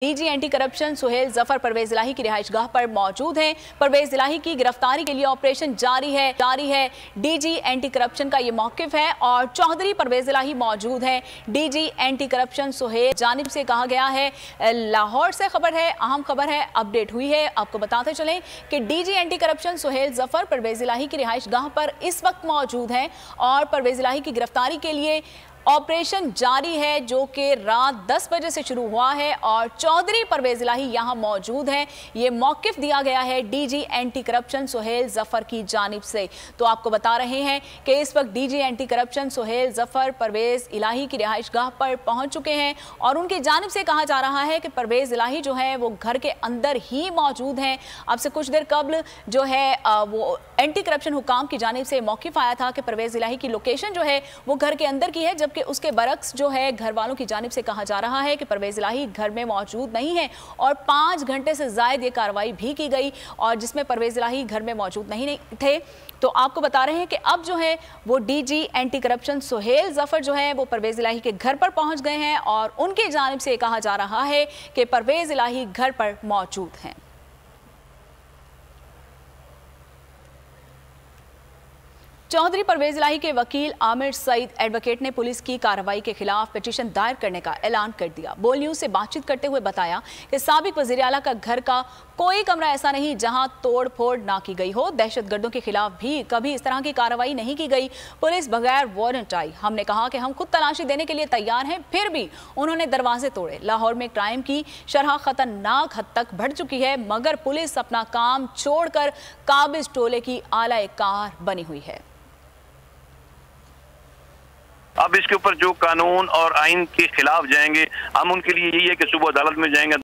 DG anti corruption Suhail Zafar Parvez Elahi की रिहाइशगाह पर मौजूद हैं। परवेज इलाही की गिरफ्तारी के लिए ऑपरेशन जारी है। डीजी एंटी करप्शन का ये मौकिफ है और चौधरी परवेज इलाही मौजूद हैं। डीजी एंटी करप्शन सुहेल जानिब से कहा गया है। लाहौर से खबर है, अहम खबर है, अपडेट हुई है। आपको बताते चलें कि DG anti corruption Suhail Zafar Parvez Elahi की रिहाइशगाह पर इस वक्त मौजूद हैं और परवेज इलाही की गिरफ्तारी के लिए ऑपरेशन जारी है, जो कि रात 10 बजे से शुरू हुआ है और चौधरी परवेज इलाही यहां मौजूद हैं। ये मौकिफ दिया गया है DG anti corruption Suhail Zafar की जानिब से। तो आपको बता रहे हैं कि इस वक्त DG anti corruption Suhail Zafar Parvez Elahi की रिहाइशगाह पर पहुंच चुके हैं और उनकी जानिब से कहा जा रहा है कि परवेज इलाही जो है वो घर के अंदर ही मौजूद हैं। अब से कुछ देर कबल जो है वो एंटी करप्शन हुकाम की जानिब से मौकिफ आया था कि परवेज इलाही की लोकेशन जो है वो घर के अंदर की है, जबकि उसके बरक्स जो है घर वालों की जानिब से कहा जा रहा है कि परवेज इलाही घर में मौजूद नहीं है और 5 घंटे से ज्यादा ये कार्रवाई भी की गई और जिसमें परवेज इलाही घर में मौजूद नहीं थे। तो आपको बता रहे हैं कि अब जो है वो DG anti corruption Suhail Zafar जो है वो परवेज इलाही के घर पर पहुंच गए हैं और उनकी जानिब से कहा जा रहा है कि परवेज इलाही घर पर मौजूद हैं। चौधरी परवेज इलाही के वकील आमिर सईद एडवोकेट ने पुलिस की कार्रवाई के खिलाफ पिटीशन दायर करने का ऐलान कर दिया। बोल न्यूज से बातचीत करते हुए बताया कि साबिक वजीर आला का घर का कोई कमरा ऐसा नहीं जहां तोड़ फोड़ ना की गई हो। दहशतगर्दों के खिलाफ भी कभी इस तरह की कार्रवाई नहीं की गई। पुलिस बगैर वारंट आई। हमने कहा कि हम खुद तलाशी देने के लिए तैयार हैं, फिर भी उन्होंने दरवाजे तोड़े। लाहौर में क्राइम की शरह खतरनाक हद तक बढ़ चुकी है, मगर पुलिस अपना काम छोड़कर काबिज टोले की आला कार बनी हुई है। अब इसके ऊपर जो कानून और आइन के खिलाफ जाएंगे, हम उनके लिए यही है कि सुबह अदालत में जाएंगे।